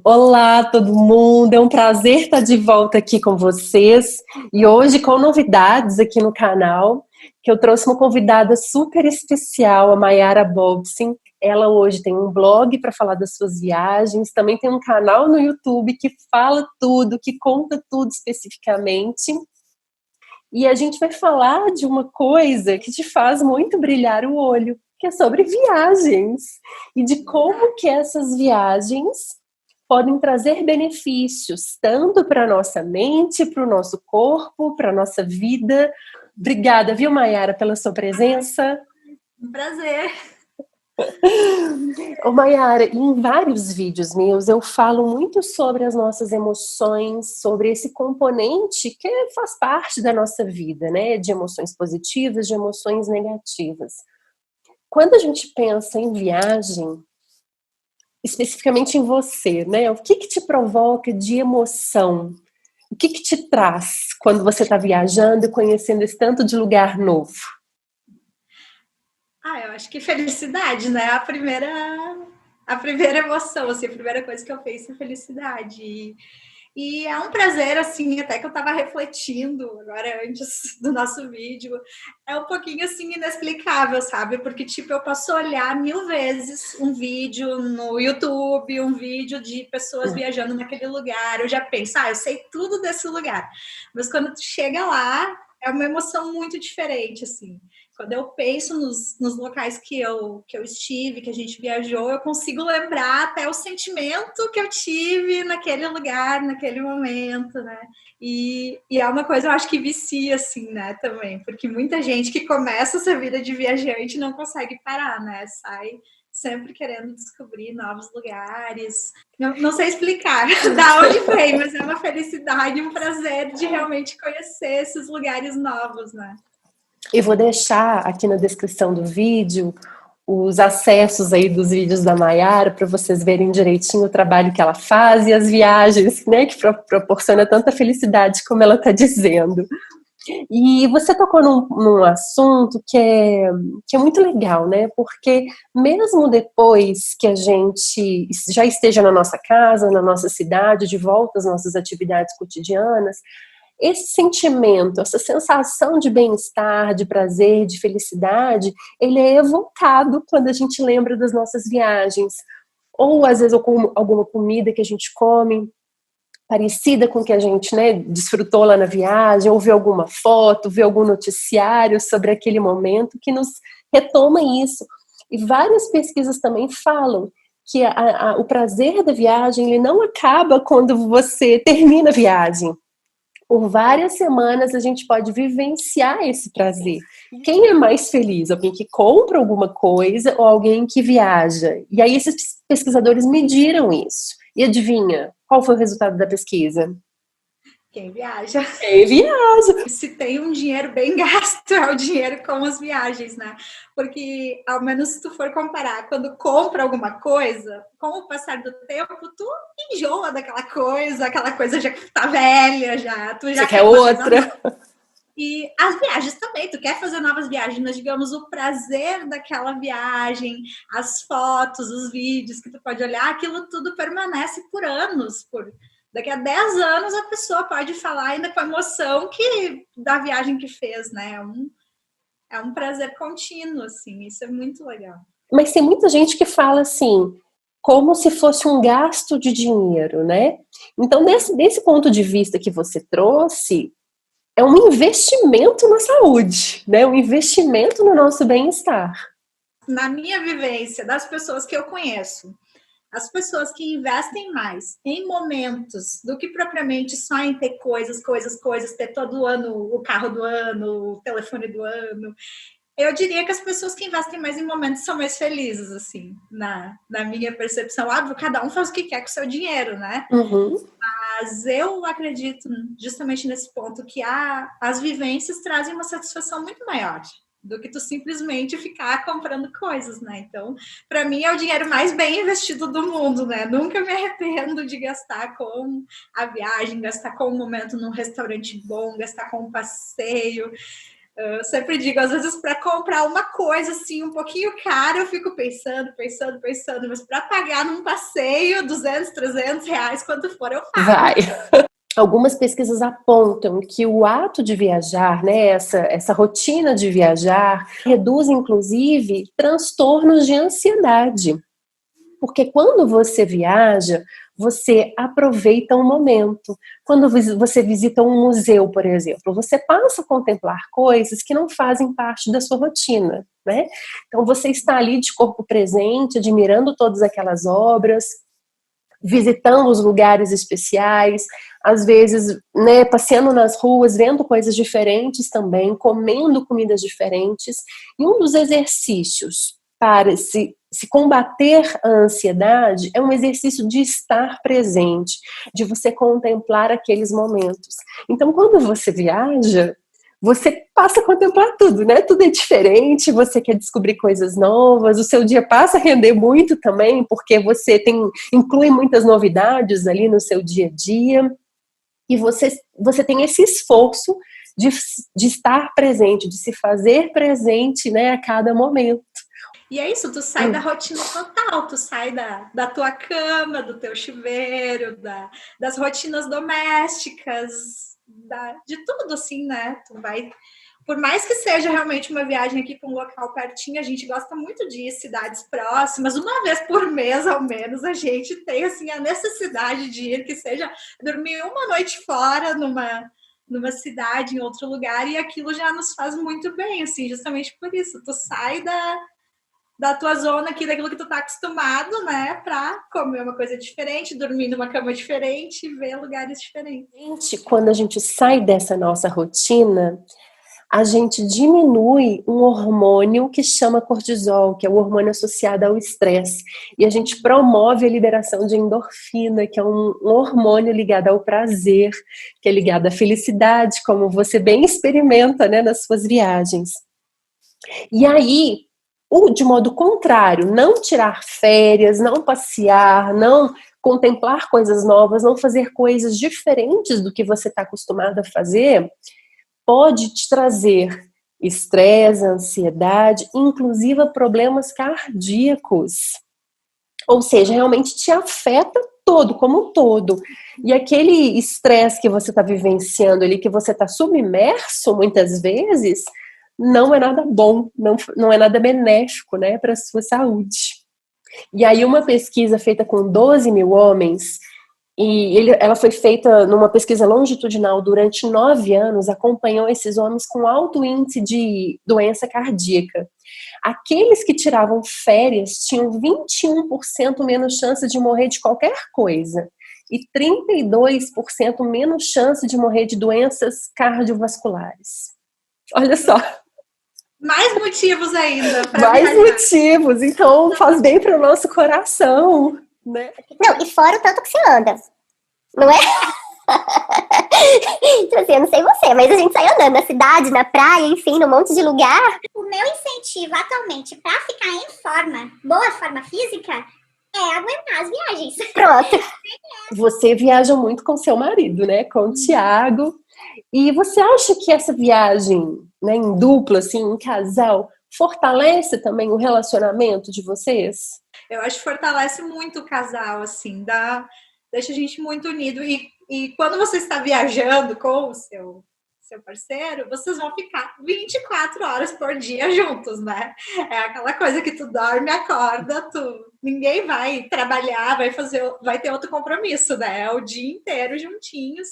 Olá, todo mundo. É um prazer estar de volta aqui com vocês e hoje com novidades aqui no canal, que eu trouxe uma convidada super especial, a Mayara Bobsin. Ela hoje tem um blog para falar das suas viagens, também tem um canal no YouTube que fala tudo, que conta tudo especificamente. E a gente vai falar de uma coisa que te faz muito brilhar o olho, que é sobre viagens e de como que essas viagens podem trazer benefícios tanto para a nossa mente, para o nosso corpo, para a nossa vida. Obrigada, viu, Mayara, pela sua presença. Um prazer. Ô, Mayara, em vários vídeos meus eu falo muito sobre as nossas emoções, sobre esse componente que faz parte da nossa vida, né? De emoções positivas, de emoções negativas. Quando a gente pensa em viagem, especificamente em você, né? O que te provoca de emoção? O que te traz quando você está viajando e conhecendo esse tanto de lugar novo? Eu acho que felicidade, né? A primeira emoção, assim, a primeira coisa que eu penso é felicidade. E é um prazer, assim, até que eu estava refletindo agora antes do nosso vídeo, é um pouquinho, assim, inexplicável, sabe? Porque, tipo, eu posso olhar 1000 vezes um vídeo no YouTube, um vídeo de pessoas viajando naquele lugar, eu já penso, eu sei tudo desse lugar. Mas quando tu chega lá, é uma emoção muito diferente, assim. Quando eu penso nos locais que eu estive, que a gente viajou, eu consigo lembrar até o sentimento que eu tive naquele lugar, naquele momento, né? E é uma coisa, eu acho que vicia, assim, né, também. Porque muita gente que começa essa vida de viajante não consegue parar, né? Sai sempre querendo descobrir novos lugares. Não sei explicar da onde vem, mas é uma felicidade, um prazer de realmente conhecer esses lugares novos, né? Eu vou deixar aqui na descrição do vídeo os acessos aí dos vídeos da Mayara para vocês verem direitinho o trabalho que ela faz e as viagens, né, que proporciona tanta felicidade como ela está dizendo. E você tocou num assunto que é muito legal, né? Porque mesmo depois que a gente já esteja na nossa casa, na nossa cidade, de volta às nossas atividades cotidianas, esse sentimento, essa sensação de bem-estar, de prazer, de felicidade, ele é evocado quando a gente lembra das nossas viagens. Ou às vezes alguma comida que a gente come parecida com o que a gente, né, desfrutou lá na viagem, ou vê alguma foto, vê algum noticiário sobre aquele momento que nos retoma isso. E várias pesquisas também falam que o prazer da viagem ele não acaba quando você termina a viagem. Por várias semanas a gente pode vivenciar esse prazer. Quem é mais feliz? Alguém que compra alguma coisa ou alguém que viaja? E aí esses pesquisadores mediram isso. E adivinha? Qual foi o resultado da pesquisa? Quem viaja. Quem viaja. Se tem um dinheiro bem gasto, é o dinheiro com as viagens, né? Porque, ao menos se tu for comparar, quando compra alguma coisa, com o passar do tempo, tu enjoa daquela coisa, aquela coisa já tá velha, já, tu já Você quer uma coisa outra? nova. E as viagens também, tu quer fazer novas viagens, mas digamos, o prazer daquela viagem, as fotos, os vídeos que tu pode olhar, aquilo tudo permanece por anos, daqui a 10 anos a pessoa pode falar ainda com a emoção da viagem que fez, né? É um prazer contínuo, assim, isso é muito legal. Mas tem muita gente que fala assim, como se fosse um gasto de dinheiro, né? Então, desse ponto de vista que você trouxe, é um investimento na saúde, né? Um investimento no nosso bem-estar. Na minha vivência, das pessoas que eu conheço, as pessoas que investem mais em momentos do que propriamente só em ter coisas, ter todo ano o carro do ano, o telefone do ano. Eu diria que as pessoas que investem mais em momentos são mais felizes, assim, na minha percepção. Óbvio, cada um faz o que quer com o seu dinheiro, né? Uhum. Mas eu acredito justamente nesse ponto que as vivências trazem uma satisfação muito maior do que tu simplesmente ficar comprando coisas, né? Então, para mim é o dinheiro mais bem investido do mundo, né? Nunca me arrependo de gastar com a viagem, gastar com um momento num restaurante bom, gastar com um passeio. Eu sempre digo, às vezes para comprar uma coisa assim um pouquinho cara, eu fico pensando, mas para pagar num passeio 200, 300 reais, quanto for, eu pago. Vai. Algumas pesquisas apontam que o ato de viajar, né, essa rotina de viajar, reduz inclusive transtornos de ansiedade. Porque quando você viaja, você aproveita o momento. Quando você visita um museu, por exemplo, você passa a contemplar coisas que não fazem parte da sua rotina, né? Então você está ali de corpo presente, admirando todas aquelas obras, visitando os lugares especiais, às vezes, né, passeando nas ruas, vendo coisas diferentes também, comendo comidas diferentes. E um dos exercícios para se combater a ansiedade é um exercício de estar presente, de você contemplar aqueles momentos. Então, quando você viaja, você passa a contemplar tudo, né? Tudo é diferente, você quer descobrir coisas novas, o seu dia passa a render muito também, porque você inclui muitas novidades ali no seu dia a dia, e você tem esse esforço de estar presente, de se fazer presente, né, a cada momento. E é isso, tu sai da rotina total, tu sai da tua cama, do teu chuveiro, das rotinas domésticas, de tudo assim, né? Tu vai, por mais que seja realmente uma viagem aqui para um local pertinho, a gente gosta muito de ir cidades próximas, uma vez por mês ao menos, a gente tem assim a necessidade de ir, que seja dormir uma noite fora numa cidade, em outro lugar, e aquilo já nos faz muito bem, assim, justamente por isso, tu sai da tua zona aqui, daquilo que tu tá acostumado, né, para comer uma coisa diferente, dormir numa cama diferente, ver lugares diferentes. Quando a gente sai dessa nossa rotina, a gente diminui um hormônio que chama cortisol, que é o hormônio associado ao estresse. E a gente promove a liberação de endorfina, que é um hormônio ligado ao prazer, que é ligado à felicidade, como você bem experimenta, né, nas suas viagens. E aí, de modo contrário, não tirar férias, não passear, não contemplar coisas novas, não fazer coisas diferentes do que você está acostumado a fazer, pode te trazer estresse, ansiedade, inclusive problemas cardíacos. Ou seja, realmente te afeta todo, como um todo. E aquele estresse que você está vivenciando ali, que você está submerso muitas vezes, não é nada bom, não é nada benéfico, né, para a sua saúde. E aí uma pesquisa feita com 12 mil homens, ela foi feita numa pesquisa longitudinal durante 9 anos, acompanhou esses homens com alto índice de doença cardíaca. Aqueles que tiravam férias tinham 21% menos chance de morrer de qualquer coisa e 32% menos chance de morrer de doenças cardiovasculares. Olha só. Mais motivos ainda para Mais viajar. Motivos, então faz bem para o nosso coração, né? Não, e fora o tanto que você anda, não é? Então, assim, eu não sei você, mas a gente sai andando na cidade, na praia, enfim, num monte de lugar. O meu incentivo atualmente para ficar em forma, boa forma física, é aguentar as viagens. Pronto. Você viaja muito com seu marido, né? Com o Thiago. E você acha que essa viagem, né, em dupla, assim, em casal, fortalece também o relacionamento de vocês? Eu acho que fortalece muito o casal, assim, deixa a gente muito unido. E quando você está viajando com o seu parceiro, vocês vão ficar 24 horas por dia juntos, né? É aquela coisa que tu dorme, acorda, ninguém vai trabalhar, vai ter outro compromisso, né? É o dia inteiro juntinhos.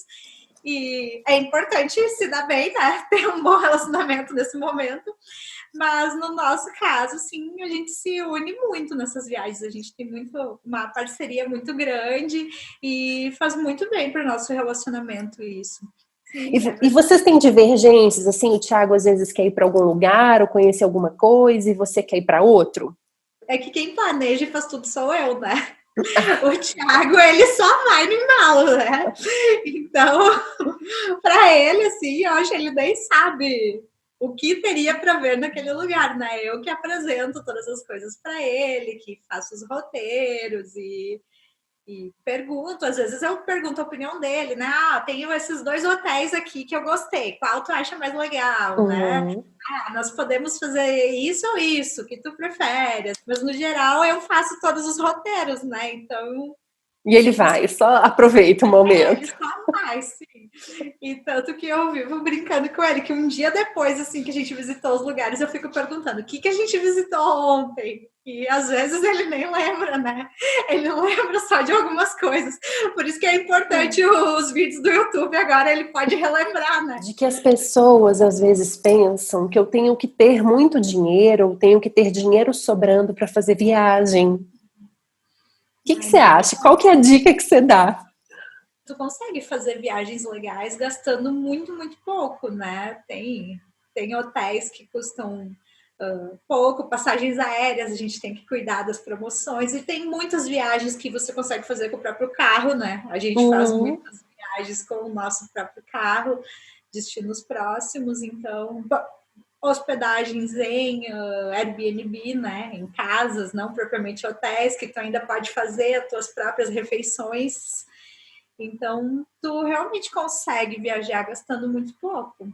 E é importante se dar bem, né? Ter um bom relacionamento nesse momento. Mas no nosso caso, sim, a gente se une muito nessas viagens. A gente tem uma parceria muito grande e faz muito bem para o nosso relacionamento isso. Sim, e vocês têm divergências, assim, o Thiago às vezes quer ir para algum lugar ou conhecer alguma coisa e você quer ir para outro? É que quem planeja e faz tudo sou eu, né? O Thiago, ele só vai no embalo, né? Então, para ele, assim, eu acho que ele nem sabe o que teria para ver naquele lugar, né? Eu que apresento todas as coisas para ele, que faço os roteiros e E pergunto, às vezes eu pergunto a opinião dele, né? Ah, tenho esses 2 hotéis aqui que eu gostei, qual tu acha mais legal, né? Ah, nós podemos fazer isso ou isso, o que tu prefere? Mas no geral eu faço todos os roteiros, né? Então. E ele vai, só aproveita o momento. Ele só vai, sim. E tanto que eu vivo brincando com ele, que um dia depois, assim, que a gente visitou os lugares, eu fico perguntando, o que a gente visitou ontem? E às vezes ele nem lembra, né? Ele não lembra só de algumas coisas. Por isso que é importante os vídeos do YouTube agora, ele pode relembrar, né? De que as pessoas às vezes pensam que eu tenho que ter muito dinheiro, ou tenho que ter dinheiro sobrando para fazer viagem. O que você acha? Qual que é a dica que você dá? Tu consegue fazer viagens legais gastando muito, muito pouco, né? Tem hotéis que custam pouco, passagens aéreas, a gente tem que cuidar das promoções, e tem muitas viagens que você consegue fazer com o próprio carro, né? A gente faz muitas viagens com o nosso próprio carro, destinos próximos, então hospedagens em Airbnb, né? Em casas, não propriamente hotéis, que tu ainda pode fazer as tuas próprias refeições. Então, tu realmente consegue viajar gastando muito pouco.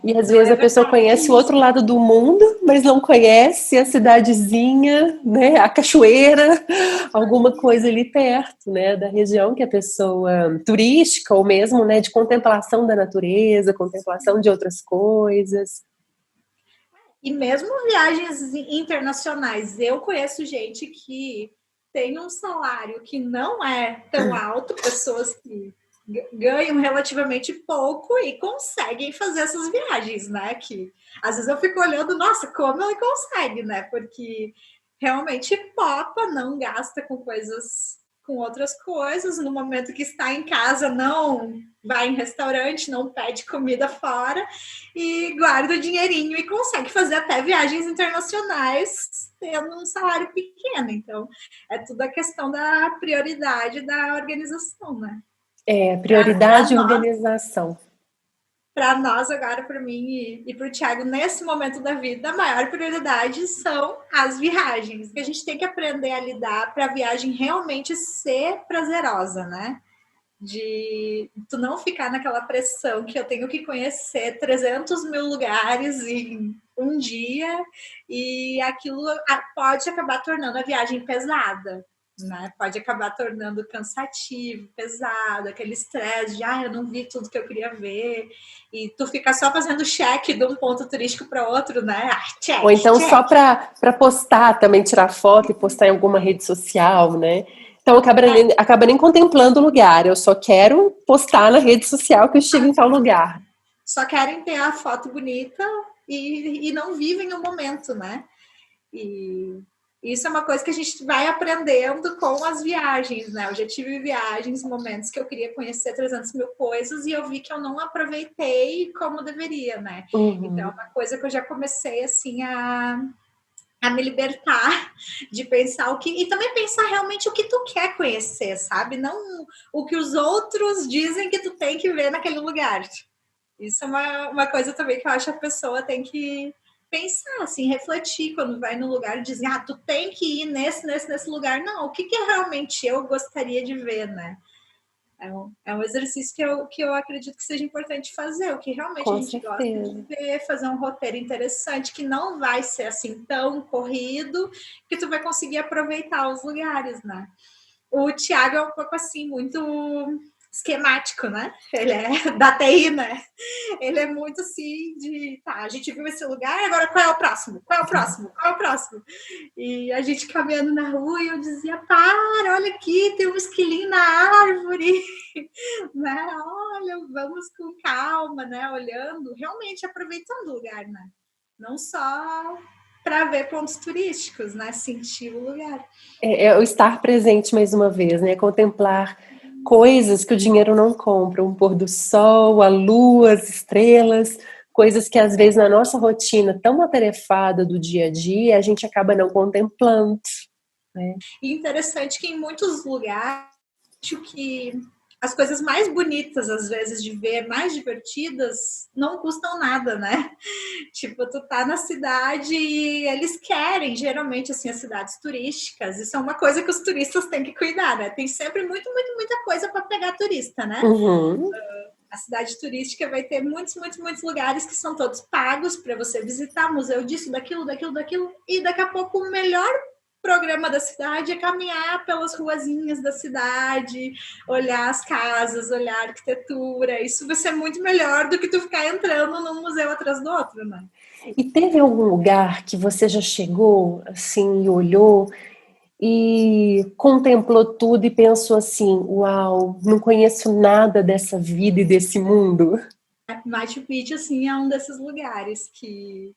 E às vezes a pessoa conhece o outro lado do mundo, mas não conhece a cidadezinha, né, a cachoeira, alguma coisa ali perto, né, da região que a pessoa turística ou mesmo, né, de contemplação da natureza, contemplação de outras coisas. E mesmo viagens internacionais, eu conheço gente que tem um salário que não é tão alto, pessoas que ganham relativamente pouco e conseguem fazer essas viagens, né? Que às vezes eu fico olhando, nossa, como ele consegue, né? Porque realmente popa, não gasta com outras coisas, no momento que está em casa não vai em restaurante, não pede comida fora e guarda o dinheirinho e consegue fazer até viagens internacionais tendo um salário pequeno. Então, é tudo a questão da prioridade da organização, né? Prioridade e organização. Para nós agora, para mim e para o Thiago, nesse momento da vida, a maior prioridade são as viagens. A gente tem que aprender a lidar para a viagem realmente ser prazerosa, né? De tu não ficar naquela pressão que eu tenho que conhecer 300 mil lugares em um dia e aquilo pode acabar tornando a viagem pesada. Né? Pode acabar tornando cansativo, pesado, aquele estresse de eu não vi tudo que eu queria ver, e tu fica só fazendo check de um ponto turístico para outro, né? Check, ou então check. Só para postar também, tirar foto e postar em alguma rede social, né? Então acaba nem contemplando o lugar, eu só quero postar na rede social que eu estive em tal lugar. Só querem ter a foto bonita e não vivem o momento, né? E isso é uma coisa que a gente vai aprendendo com as viagens, né? Eu já tive viagens, momentos que eu queria conhecer 300 mil coisas e eu vi que eu não aproveitei como deveria, né? Então, é uma coisa que eu já comecei, assim, a me libertar de pensar e também pensar realmente o que tu quer conhecer, sabe? Não o que os outros dizem que tu tem que ver naquele lugar. Isso é uma coisa também que eu acho que a pessoa tem que pensar, assim, refletir quando vai no lugar e dizer, tu tem que ir nesse lugar. Não, o que realmente eu gostaria de ver, né? É um exercício que eu acredito que seja importante fazer, o que realmente a gente gosta de ver, fazer um roteiro interessante, que não vai ser assim tão corrido, que tu vai conseguir aproveitar os lugares, né? O Thiago é um pouco assim, muito esquemático, né? Ele é da TI, né? Ele é muito assim a gente viu esse lugar, agora qual é o próximo? Qual é o próximo? Qual é o próximo? E a gente caminhando na rua e eu dizia, olha aqui, tem um esquilinho na árvore, né? Olha, vamos com calma, né? Olhando, realmente aproveitando o lugar, né? Não só para ver pontos turísticos, né? Sentir o lugar. É o estar presente mais uma vez, né? Contemplar coisas que o dinheiro não compra, um pôr do sol, a lua, as estrelas, coisas que às vezes na nossa rotina tão atarefada do dia a dia, a gente acaba não contemplando. Né? E interessante que em muitos lugares, acho que as coisas mais bonitas, às vezes, de ver, mais divertidas, não custam nada, né? Tipo, tu tá na cidade e eles querem, geralmente, assim, as cidades turísticas. Isso é uma coisa que os turistas têm que cuidar, né? Tem sempre muita coisa para pegar turista, né? Uhum. A cidade turística vai ter muitos lugares que são todos pagos para você visitar, museu disso, daquilo, e daqui a pouco o melhor programa da cidade é caminhar pelas ruazinhas da cidade, olhar as casas, olhar a arquitetura. Isso vai ser muito melhor do que tu ficar entrando num museu atrás do outro, né? E teve algum lugar que você já chegou, assim, e olhou e contemplou tudo e pensou assim, uau, não conheço nada dessa vida e desse mundo? Machu Picchu, assim, é um desses lugares que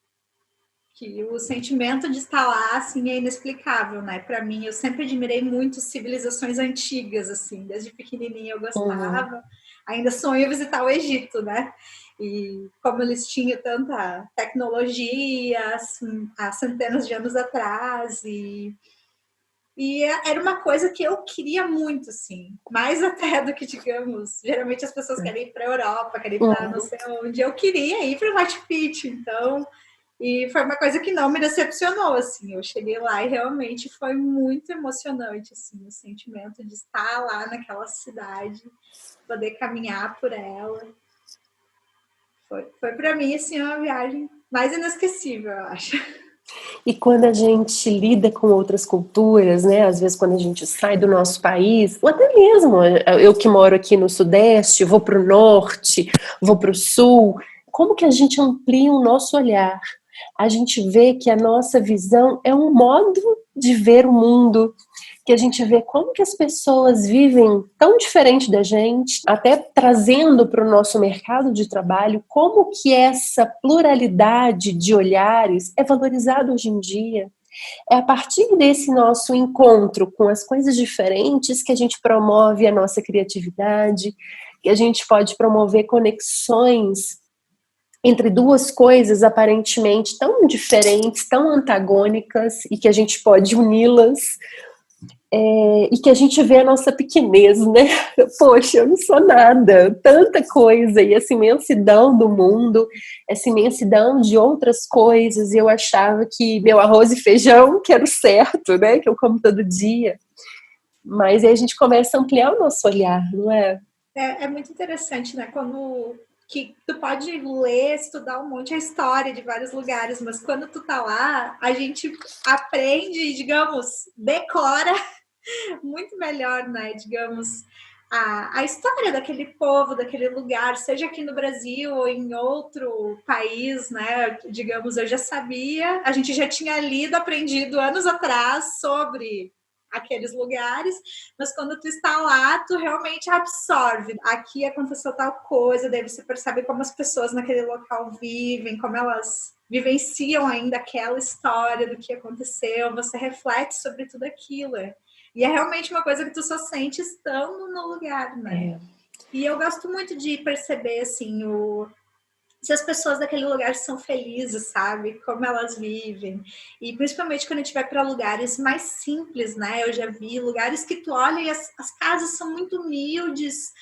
o sentimento de estar lá, assim, é inexplicável, né? Para mim, eu sempre admirei muito civilizações antigas, assim, desde pequenininha eu gostava. Ainda sonho visitar o Egito, né? E como eles tinham tanta tecnologia, assim, há centenas de anos atrás, e era uma coisa que eu queria muito, assim, mais até do que, digamos, geralmente as pessoas querem ir para a Europa, querem ir para não sei onde, eu queria ir para Machu Picchu, então, e foi uma coisa que não me decepcionou, assim, eu cheguei lá e realmente foi muito emocionante, assim, o sentimento de estar lá naquela cidade, poder caminhar por ela, foi para mim, assim, uma viagem mais inesquecível, eu acho. E quando a gente lida com outras culturas, né, às vezes quando a gente sai do nosso país, ou até mesmo eu que moro aqui no Sudeste, vou para o Norte, vou para o Sul, como que a gente amplia o nosso olhar? A gente vê que a nossa visão é um modo de ver o mundo, que a gente vê como que as pessoas vivem tão diferente da gente, até trazendo para o nosso mercado de trabalho como que essa pluralidade de olhares é valorizada hoje em dia. É a partir desse nosso encontro com as coisas diferentes que a gente promove a nossa criatividade, que a gente pode promover conexões entre duas coisas aparentemente tão diferentes, tão antagônicas, e que a gente pode uni-las, e que a gente vê a nossa pequenez, né? Poxa, eu não sou nada, tanta coisa, e essa imensidão do mundo, essa imensidão de outras coisas, e eu achava que meu arroz e feijão, que era o certo, né? Que eu como todo dia. Mas aí a gente começa a ampliar o nosso olhar, não é? É muito interessante, né? Como que tu pode ler, estudar um monte de história de vários lugares, mas quando tu tá lá, a gente aprende, digamos, decora muito melhor, né? Digamos, a história daquele povo, daquele lugar, seja aqui no Brasil ou em outro país, né? Digamos, eu já sabia, a gente já tinha lido, aprendido anos atrás sobre aqueles lugares, mas quando tu está lá, tu realmente absorve. Aqui aconteceu tal coisa, daí você percebe como as pessoas naquele local vivem, como elas vivenciam ainda aquela história do que aconteceu, você reflete sobre tudo aquilo. E é realmente uma coisa que tu só sente estando no lugar, né? E eu gosto muito de perceber, assim, se as pessoas daquele lugar são felizes, sabe? Como elas vivem. E principalmente quando a gente vai para lugares mais simples, né? Eu já vi lugares que tu olha e as casas são muito humildes.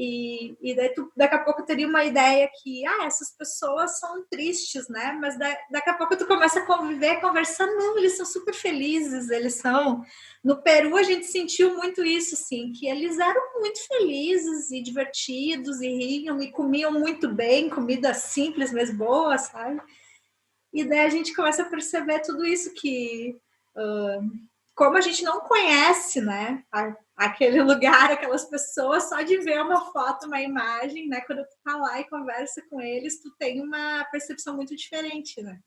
E daí tu, daqui a pouco teria uma ideia que essas pessoas são tristes, né? Mas daqui a pouco tu começa a conviver, conversar, não, eles são super felizes, eles são. No Peru a gente sentiu muito isso, assim, que eles eram muito felizes e divertidos e riam e comiam muito bem, comida simples, mas boa, sabe? E daí a gente começa a perceber tudo isso que como a gente não conhece, né, aquele lugar, aquelas pessoas, só de ver uma foto, uma imagem, né, quando tu tá lá e conversa com eles, tu tem uma percepção muito diferente, né?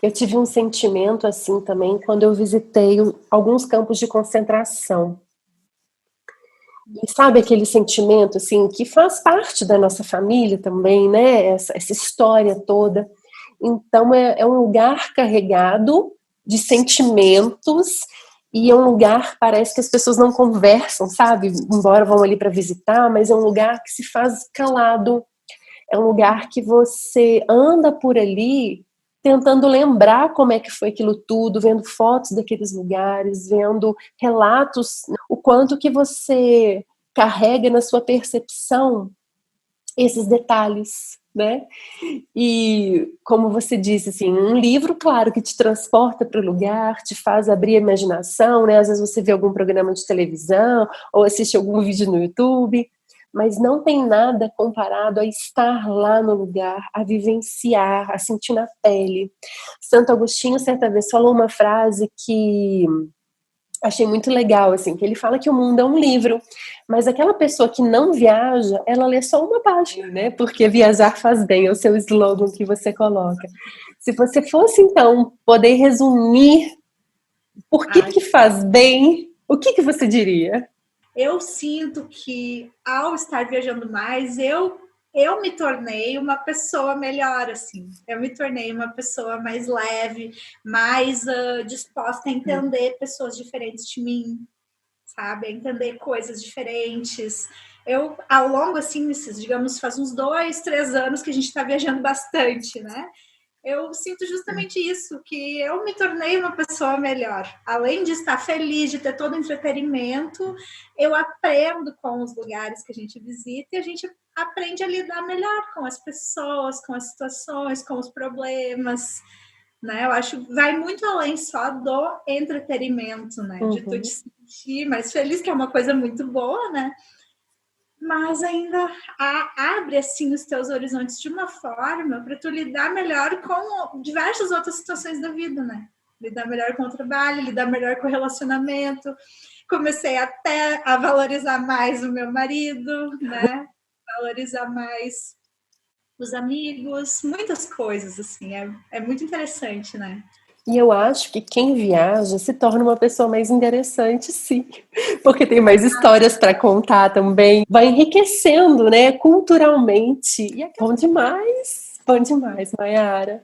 Eu tive um sentimento assim também quando eu visitei alguns campos de concentração. E sabe aquele sentimento assim que faz parte da nossa família também, né? Essa história toda. Então é um lugar carregado de sentimentos e é um lugar, parece que as pessoas não conversam, sabe? Embora vão ali para visitar, mas é um lugar que se faz calado. É um lugar que você anda por ali tentando lembrar como é que foi aquilo tudo, vendo fotos daqueles lugares, vendo relatos, o quanto que você carrega na sua percepção esses detalhes, né? E como você disse, assim, um livro, claro, que te transporta para o lugar, te faz abrir a imaginação, né? Às vezes você vê algum programa de televisão ou assiste algum vídeo no YouTube, mas não tem nada comparado a estar lá no lugar, a vivenciar, a sentir na pele. Santo Agostinho, certa vez, falou uma frase que achei muito legal, assim, que ele fala que o mundo é um livro, mas aquela pessoa que não viaja, ela lê só uma página, né? Porque viajar faz bem, é o seu slogan que você coloca. Se você fosse, então, poder resumir por que faz bem, o que você diria? Eu sinto que, ao estar viajando mais, eu me tornei uma pessoa melhor, assim. Eu me tornei uma pessoa mais leve, mais disposta a entender pessoas diferentes de mim, sabe? A entender coisas diferentes. Eu, ao longo, assim, digamos, faz uns 2, 3 anos que a gente está viajando bastante, né? Eu sinto justamente isso, que eu me tornei uma pessoa melhor. Além de estar feliz, de ter todo o entretenimento, eu aprendo com os lugares que a gente visita e a gente aprende a lidar melhor com as pessoas, com as situações, com os problemas, né? Eu acho que vai muito além só do entretenimento, né? De tu te sentir mais feliz, que é uma coisa muito boa, né? Mas ainda abre assim os teus horizontes de uma forma para tu lidar melhor com diversas outras situações da vida, né? Lidar melhor com o trabalho, lidar melhor com o relacionamento. Comecei até a valorizar mais o meu marido, né? Valorizar mais os amigos, muitas coisas, assim. É muito interessante, né? E eu acho que quem viaja se torna uma pessoa mais interessante, sim, porque tem mais histórias para contar também, vai enriquecendo, né, culturalmente. E é bom demais, Mayara.